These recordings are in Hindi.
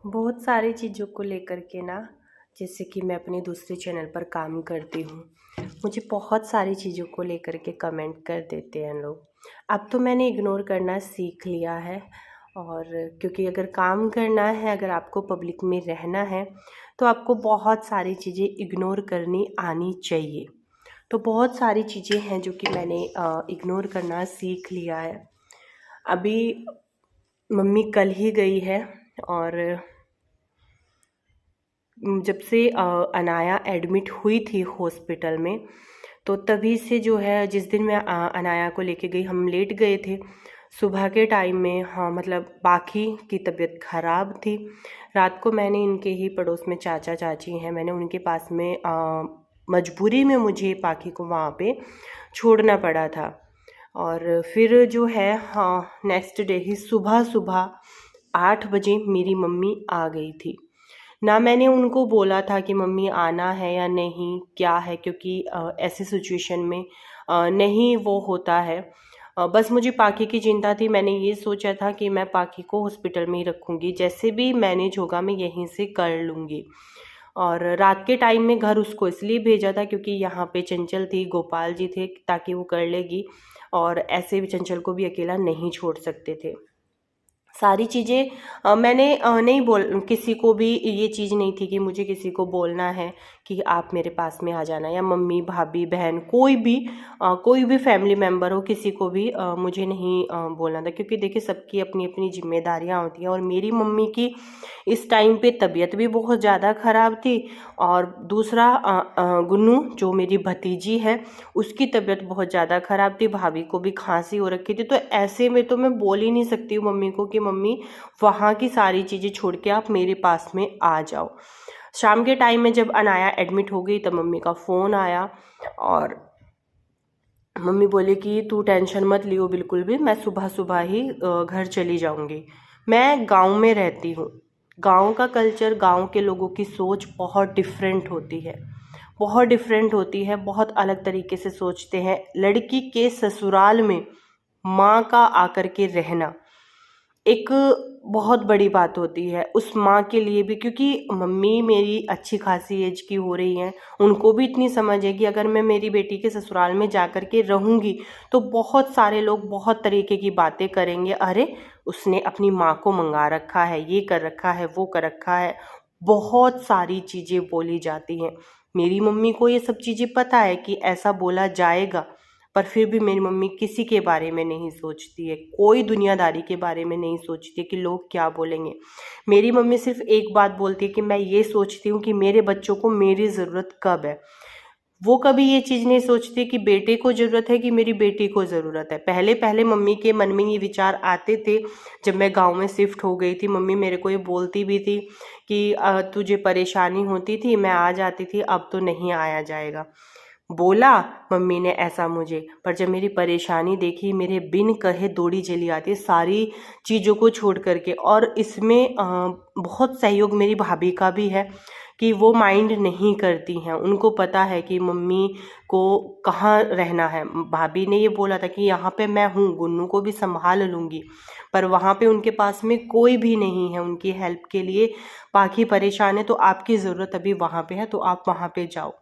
बहुत सारी चीज़ों को लेकर के ना, जैसे कि मैं अपने दूसरे चैनल पर काम करती हूँ, मुझे बहुत सारी चीज़ों को लेकर के कमेंट कर देते हैं लोग। अब तो मैंने इग्नोर करना सीख लिया है। और क्योंकि अगर काम करना है, अगर आपको पब्लिक में रहना है, तो आपको बहुत सारी चीज़ें इग्नोर करनी आनी चाहिए। तो बहुत सारी चीज़ें हैं जो कि मैंने इग्नोर करना सीख लिया है। अभी मम्मी कल ही गई है, और जब से अनाया एडमिट हुई थी हॉस्पिटल में, तो तभी से जो है, जिस दिन मैं अनाया को लेके गई, हम लेट गए थे सुबह के टाइम में। हाँ, मतलब बाकी की तबीयत ख़राब थी। रात को मैंने इनके ही पड़ोस में चाचा चाची हैं, मैंने उनके पास में मजबूरी में मुझे पाखी को वहाँ पे छोड़ना पड़ा था। और फिर जो है, हाँ, नेक्स्ट डे ही सुबह सुबह 8 बजे मेरी मम्मी आ गई थी। ना मैंने उनको बोला था कि मम्मी आना है या नहीं, क्या है, क्योंकि ऐसे सिचुएशन में नहीं वो होता है। बस मुझे पाखी की चिंता थी। मैंने ये सोचा था कि मैं पाखी को हॉस्पिटल में ही रखूँगी, जैसे भी मैनेज होगा मैं यहीं से कर लूँगी। और रात के टाइम में घर उसको इसलिए भेजा था क्योंकि यहाँ पे चंचल थी, गोपाल जी थे, ताकि वो कर लेगी, और ऐसे भी चंचल को भी अकेला नहीं छोड़ सकते थे। सारी चीज़ें मैंने नहीं बोल किसी को भी ये चीज़ नहीं थी कि मुझे किसी को बोलना है कि आप मेरे पास में आ जाना, या मम्मी भाभी बहन कोई भी फैमिली मेम्बर हो, किसी को भी मुझे नहीं बोलना था, क्योंकि देखिए सबकी अपनी अपनी जिम्मेदारियां होती हैं। और मेरी मम्मी की इस टाइम पे तबीयत भी बहुत ज़्यादा ख़राब थी, और दूसरा गुन्नू जो मेरी भतीजी है, उसकी तबीयत बहुत ज़्यादा ख़राब थी, भाभी को भी खांसी हो रखी थी। तो ऐसे में तो मैं बोल ही नहीं सकती हूँ मम्मी को कि मम्मी वहाँ की सारी चीज़ें छोड़ के आप मेरे पास में आ जाओ। शाम के टाइम में जब अनाया एडमिट हो गई, तब मम्मी का फ़ोन आया, और मम्मी बोली कि तू टेंशन मत लियो बिल्कुल भी, मैं सुबह सुबह ही घर चली जाऊंगी। मैं गांव में रहती हूँ। गांव का कल्चर, गांव के लोगों की सोच बहुत डिफरेंट होती है, बहुत डिफरेंट होती है, बहुत अलग तरीके से सोचते हैं। लड़की के ससुराल में माँ का आकर के रहना एक बहुत बड़ी बात होती है उस माँ के लिए भी, क्योंकि मम्मी मेरी अच्छी खासी एज की हो रही हैं, उनको भी इतनी समझ है कि अगर मैं मेरी बेटी के ससुराल में जा कर के रहूँगी तो बहुत सारे लोग बहुत तरीके की बातें करेंगे। अरे, उसने अपनी माँ को मंगा रखा है, ये कर रखा है, वो कर रखा है, बहुत सारी चीज़ें बोली जाती हैं। मेरी मम्मी को ये सब चीज़ें पता है कि ऐसा बोला जाएगा, पर फिर भी मेरी मम्मी किसी के बारे में नहीं सोचती है, कोई दुनियादारी के बारे में नहीं सोचती है कि लोग क्या बोलेंगे। मेरी मम्मी सिर्फ एक बात बोलती है कि मैं ये सोचती हूँ कि मेरे बच्चों को मेरी ज़रूरत कब है। वो कभी ये चीज़ नहीं सोचती कि बेटे को ज़रूरत है कि मेरी बेटी को ज़रूरत है। पहले पहले मम्मी के मन में ये विचार आते थे। जब मैं गांव में शिफ्ट हो गई थी, मम्मी मेरे को ये बोलती भी थी कि तुझे परेशानी होती थी, मैं आ जाती थी, अब तो नहीं आया जाएगा। बोला मम्मी ने ऐसा मुझे, पर जब मेरी परेशानी देखी, मेरे बिन कहे दौड़ी चली आती है सारी चीज़ों को छोड़ करके। और इसमें बहुत सहयोग मेरी भाभी का भी है कि वो माइंड नहीं करती हैं, उनको पता है कि मम्मी को कहाँ रहना है। भाभी ने ये बोला था कि यहाँ पे मैं हूँ, गुन्नू को भी संभाल लूँगी, पर वहाँ पे उनके पास में कोई भी नहीं है उनकी हेल्प के लिए। बाकी परेशान है, तो आपकी ज़रूरत अभी वहाँ पे है, तो आप वहाँ पे जाओ।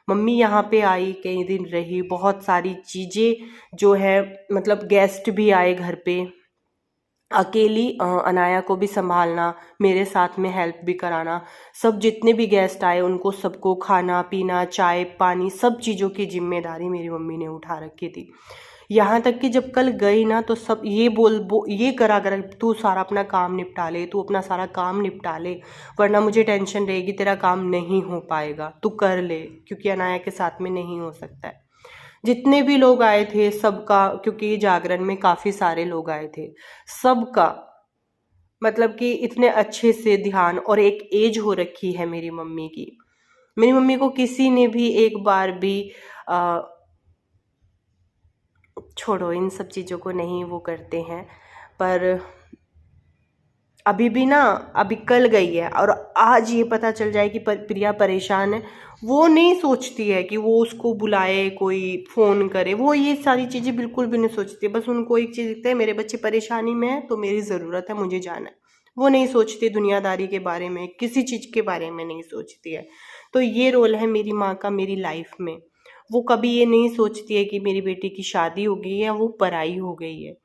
मम्मी यहाँ पे आई, कई दिन रही, बहुत सारी चीज़ें जो है, मतलब गेस्ट भी आए घर पे, अकेली अनाया को भी संभालना, मेरे साथ में हेल्प भी कराना। सब जितने भी गेस्ट आए उनको सबको खाना पीना, चाय पानी, सब चीज़ों की जिम्मेदारी मेरी मम्मी ने उठा रखी थी। यहाँ तक कि जब कल गई ना, तो सब ये करा करा, तू सारा अपना काम निपटा ले, तू अपना सारा काम निपटा ले, वरना मुझे टेंशन रहेगी, तेरा काम नहीं हो पाएगा, तू कर ले, क्योंकि अनाया के साथ में नहीं हो सकता है। जितने भी लोग आए थे सबका, क्योंकि जागरण में काफ़ी सारे लोग आए थे, सबका मतलब कि इतने अच्छे से ध्यान, और एक एज हो रखी है मेरी मम्मी की। मेरी मम्मी को किसी ने भी एक बार भी आ, छोड़ो, इन सब चीज़ों को नहीं वो करते हैं। पर अभी भी ना, अभी कल गई है और आज ये पता चल जाए कि प्रिया परेशान है, वो नहीं सोचती है कि वो उसको बुलाए, कोई फ़ोन करे, वो ये सारी चीज़ें बिल्कुल भी नहीं सोचती है। बस उनको एक चीज़ दिखता है, मेरे बच्चे परेशानी में है तो मेरी ज़रूरत है, मुझे जाना है, वो नहीं सोचती दुनियादारी के बारे में, किसी चीज़ के बारे में नहीं सोचती है। तो ये रोल है मेरी माँ का मेरी लाइफ में। वो कभी ये नहीं सोचती है कि मेरी बेटी की शादी हो गई है या वो पराई हो गई है।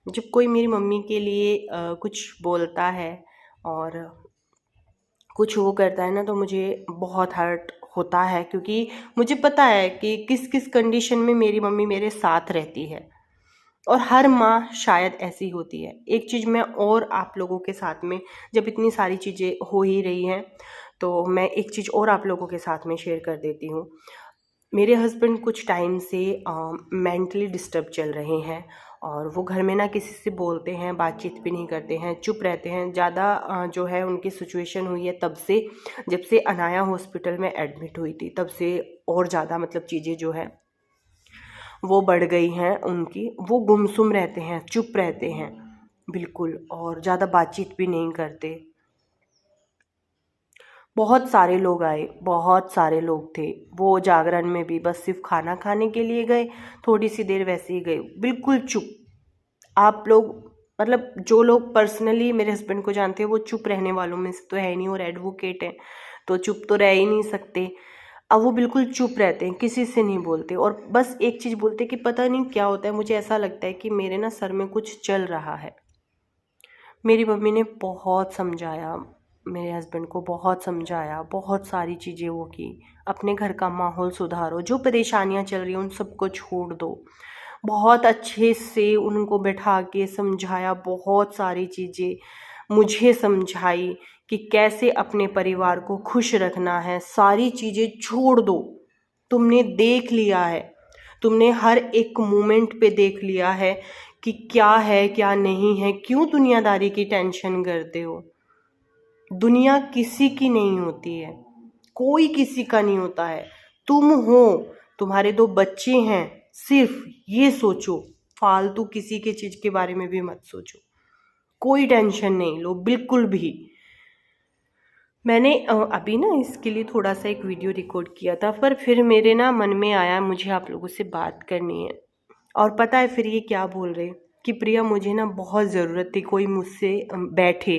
जब कोई मेरी मम्मी के लिए कुछ बोलता है और कुछ वो करता है ना, तो मुझे बहुत हर्ट होता है, क्योंकि मुझे पता है कि किस किस कंडीशन में मेरी मम्मी मेरे साथ रहती है। और हर माँ शायद ऐसी होती है। एक चीज़ मैं और आप लोगों के साथ में, जब इतनी सारी चीज़ें हो ही रही हैं, तो मैं एक चीज़ और आप लोगों के साथ में शेयर कर देती हूँ। मेरे हस्बैंड कुछ टाइम से मेंटली डिस्टर्ब चल रहे हैं, और वो घर में ना किसी से बोलते हैं, बातचीत भी नहीं करते हैं, चुप रहते हैं ज़्यादा। जो है उनकी सिचुएशन हुई है तब से, जब से अनाया हॉस्पिटल में एडमिट हुई थी, तब से और ज़्यादा मतलब चीज़ें जो है वो बढ़ गई हैं उनकी। वो गुमसुम रहते हैं, चुप रहते हैं बिल्कुल, और ज़्यादा बातचीत भी नहीं करते। बहुत सारे लोग आए, बहुत सारे लोग थे। वो जागरण में भी बस सिर्फ खाना खाने के लिए गए, थोड़ी सी देर वैसे ही गए, बिल्कुल चुप। आप लोग मतलब जो लोग पर्सनली मेरे हस्बैंड को जानते हैं, वो चुप रहने वालों में से तो है नहीं, और एडवोकेट हैं तो चुप तो रह ही नहीं सकते। अब वो बिल्कुल चुप रहते हैं, किसी से नहीं बोलते, और बस एक चीज़ बोलते कि पता नहीं क्या होता है, मुझे ऐसा लगता है कि मेरे ना सर में कुछ चल रहा है। मेरी मम्मी ने बहुत समझाया, मेरे हस्बैंड को बहुत समझाया, बहुत सारी चीज़ें वो की, अपने घर का माहौल सुधारो, जो परेशानियां चल रही हैं उन सबको छोड़ दो। बहुत अच्छे से उनको बैठा के समझाया, बहुत सारी चीज़ें मुझे समझाई कि कैसे अपने परिवार को खुश रखना है। सारी चीज़ें छोड़ दो, तुमने देख लिया है, तुमने हर एक मोमेंट पे देख लिया है कि क्या है क्या नहीं है, क्यों दुनियादारी की टेंशन करते हो। दुनिया किसी की नहीं होती है, कोई किसी का नहीं होता है। तुम हो, तुम्हारे दो बच्चे हैं, सिर्फ ये सोचो, फालतू किसी के चीज़ के बारे में भी मत सोचो, कोई टेंशन नहीं लो बिल्कुल भी। मैंने अभी ना इसके लिए थोड़ा सा एक वीडियो रिकॉर्ड किया था, पर फिर मेरे ना मन में आया मुझे आप लोगों से बात करनी है। और पता है फिर ये क्या बोल रहे कि प्रिया मुझे ना बहुत ज़रूरत थी, कोई मुझसे बैठे,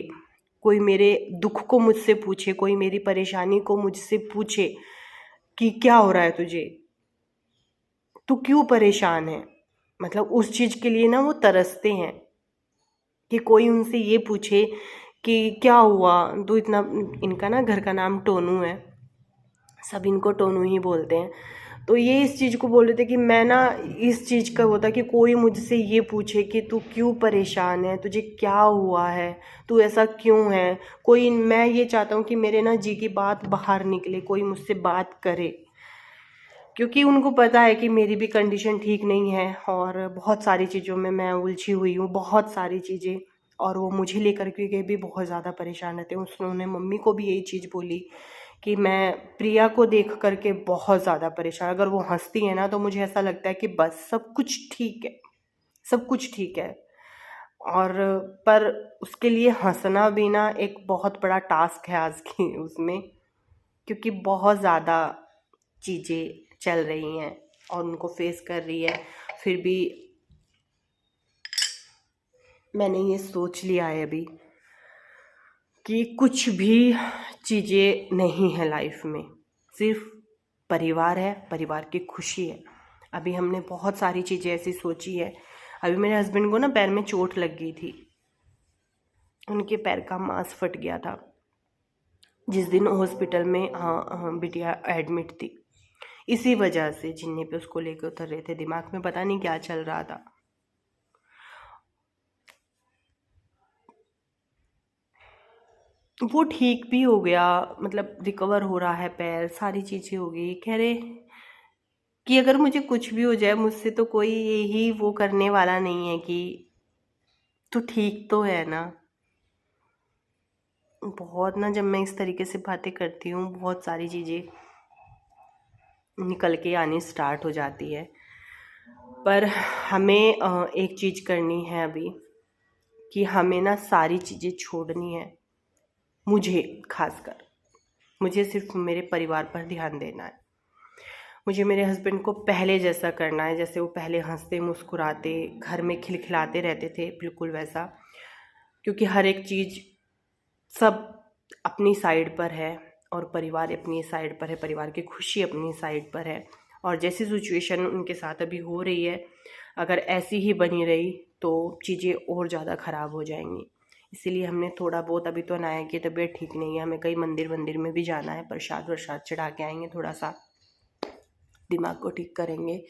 कोई मेरे दुख को मुझसे पूछे, कोई मेरी परेशानी को मुझसे पूछे कि क्या हो रहा है तुझे, तू क्यों परेशान है। मतलब उस चीज़ के लिए ना वो तरसते हैं कि कोई उनसे ये पूछे कि क्या हुआ तो इतना। इनका ना घर का नाम टोनू है, सब इनको टोनू ही बोलते हैं। तो ये इस चीज़ को बोल रहे थे कि मैं ना, इस चीज़ का होता कि कोई मुझसे ये पूछे कि तू क्यों परेशान है, तुझे क्या हुआ है, तू ऐसा क्यों है। कोई, मैं ये चाहता हूँ कि मेरे ना जी की बात बाहर निकले, कोई मुझसे बात करे, क्योंकि उनको पता है कि मेरी भी कंडीशन ठीक नहीं है और बहुत सारी चीज़ों में मैं उलझी हुई हूँ, बहुत सारी चीज़ें। और वो मुझे लेकर के भी बहुत ज़्यादा परेशान रहते हैं। उन्होंने मम्मी को भी यही चीज़ बोली कि मैं प्रिया को देख करके बहुत ज़्यादा परेशान, अगर वो हंसती है ना तो मुझे ऐसा लगता है कि बस सब कुछ ठीक है, सब कुछ ठीक है। और पर उसके लिए हंसना भी ना एक बहुत बड़ा टास्क है आज की उसमें, क्योंकि बहुत ज़्यादा चीज़ें चल रही हैं और उनको फेस कर रही है। फिर भी मैंने ये सोच लिया है अभी कि कुछ भी चीज़ें नहीं है लाइफ में, सिर्फ परिवार है, परिवार की खुशी है। अभी हमने बहुत सारी चीज़ें ऐसी सोची है। अभी मेरे हस्बैंड को ना पैर में चोट लग गई थी, उनके पैर का मांस फट गया था जिस दिन हॉस्पिटल में बिटिया एडमिट थी। इसी वजह से जिन्ने पे उसको लेकर उतर रहे थे, दिमाग में पता नहीं क्या चल रहा था। वो ठीक भी हो गया, मतलब रिकवर हो रहा है पैर, सारी चीज़ें हो गई। कह रहे कि अगर मुझे कुछ भी हो जाए, मुझसे तो कोई यही वो करने वाला नहीं है कि तू ठीक तो है ना। बहुत ना, जब मैं इस तरीके से बातें करती हूँ, बहुत सारी चीज़ें निकल के आनी स्टार्ट हो जाती है। पर हमें एक चीज़ करनी है अभी कि हमें ना सारी चीज़ें छोड़नी है। मुझे खासकर, मुझे सिर्फ मेरे परिवार पर ध्यान देना है। मुझे मेरे हस्बैंड को पहले जैसा करना है, जैसे वो पहले हंसते मुस्कुराते घर में खिलखिलाते रहते थे, बिल्कुल वैसा। क्योंकि हर एक चीज़ सब अपनी साइड पर है और परिवार अपनी साइड पर है, परिवार की खुशी अपनी साइड पर है। और जैसी सिचुएशन उनके साथ अभी हो रही है, अगर ऐसी ही बनी रही तो चीज़ें और ज़्यादा ख़राब हो जाएंगी। इसीलिए हमने थोड़ा बहुत, अभी तो अनाया की तबीयत ठीक नहीं है, हमें कई मंदिर में भी जाना है, प्रसाद वरसाद चढ़ा के आएंगे, थोड़ा सा दिमाग को ठीक करेंगे।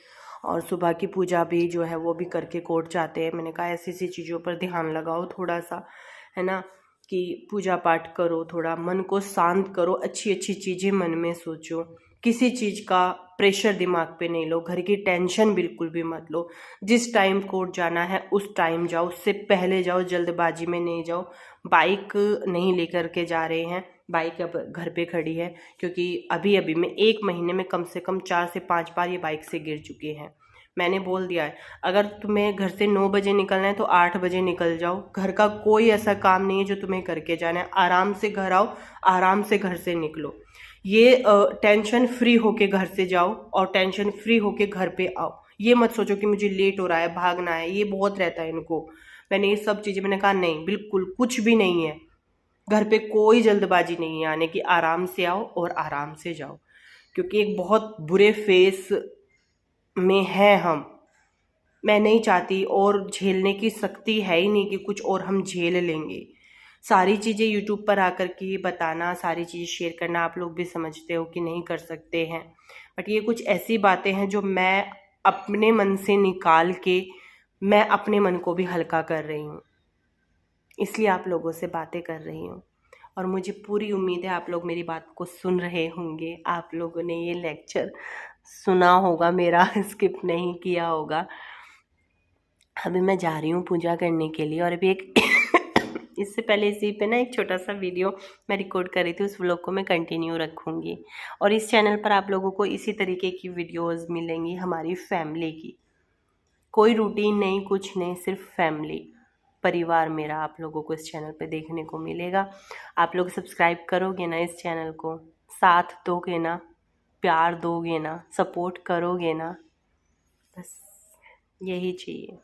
और सुबह की पूजा भी जो है वो भी करके कोर्ट जाते हैं। मैंने कहा ऐसी सी चीज़ों पर ध्यान लगाओ थोड़ा सा, है ना, कि पूजा पाठ करो, थोड़ा मन को शांत करो, अच्छी अच्छी चीज़ें मन में सोचो, किसी चीज़ का प्रेशर दिमाग पे नहीं लो, घर की टेंशन बिल्कुल भी मत लो। जिस टाइम कोर्ट जाना है उस टाइम जाओ, उससे पहले जाओ, जल्दबाजी में नहीं जाओ। बाइक नहीं लेकर के जा रहे हैं, बाइक अब घर पे खड़ी है, क्योंकि अभी अभी में 1 महीने में कम से कम 4 से 5 बार ये बाइक से गिर चुके हैं। मैंने बोल दिया है, अगर तुम्हें घर से 9 बजे निकलना है तो 8 बजे निकल जाओ। घर का कोई ऐसा काम नहीं है जो तुम्हें करके जाना है। आराम से घर आओ, आराम से घर से निकलो। ये टेंशन फ्री होके घर से जाओ और टेंशन फ्री होके घर पे आओ। ये मत सोचो कि मुझे लेट हो रहा है, भागना है, ये बहुत रहता है इनको। मैंने ये सब चीज़ें, मैंने कहा नहीं, बिल्कुल कुछ भी नहीं है। घर पे कोई जल्दबाजी नहीं है आने की, आराम से आओ और आराम से जाओ। क्योंकि एक बहुत बुरे फेस में है हम। मैं नहीं चाहती, और झेलने की शक्ति है ही नहीं कि कुछ और हम झेल लेंगे। सारी चीज़ें यूट्यूब पर आकर के बताना, सारी चीज़ें शेयर करना, आप लोग भी समझते हो कि नहीं कर सकते हैं, बट ये कुछ ऐसी बातें हैं जो मैं अपने मन से निकाल के मैं अपने मन को भी हल्का कर रही हूँ, इसलिए आप लोगों से बातें कर रही हूँ। और मुझे पूरी उम्मीद है आप लोग मेरी बात को सुन रहे होंगे, आप लोगों ने ये लेक्चर सुना होगा मेरा, स्किप नहीं किया होगा। अभी मैं जा रही हूँ पूजा करने के लिए, और अभी एक इससे पहले इसी पे ना एक छोटा सा वीडियो मैं रिकॉर्ड कर रही थी, उस व्लॉग को मैं कंटिन्यू रखूँगी। और इस चैनल पर आप लोगों को इसी तरीके की वीडियोस मिलेंगी हमारी फैमिली की। कोई रूटीन नहीं, कुछ नहीं, सिर्फ फैमिली, परिवार मेरा आप लोगों को इस चैनल पे देखने को मिलेगा। आप लोग सब्सक्राइब करोगे ना इस चैनल को, साथ दोगे ना, प्यार दोगे ना, सपोर्ट करोगे ना, बस यही चाहिए।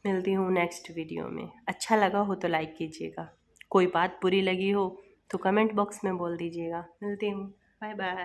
मिलती हूँ नेक्स्ट वीडियो में। अच्छा लगा हो तो लाइक कीजिएगा, कोई बात बुरी लगी हो तो कमेंट बॉक्स में बोल दीजिएगा। मिलती हूँ, बाय बाय।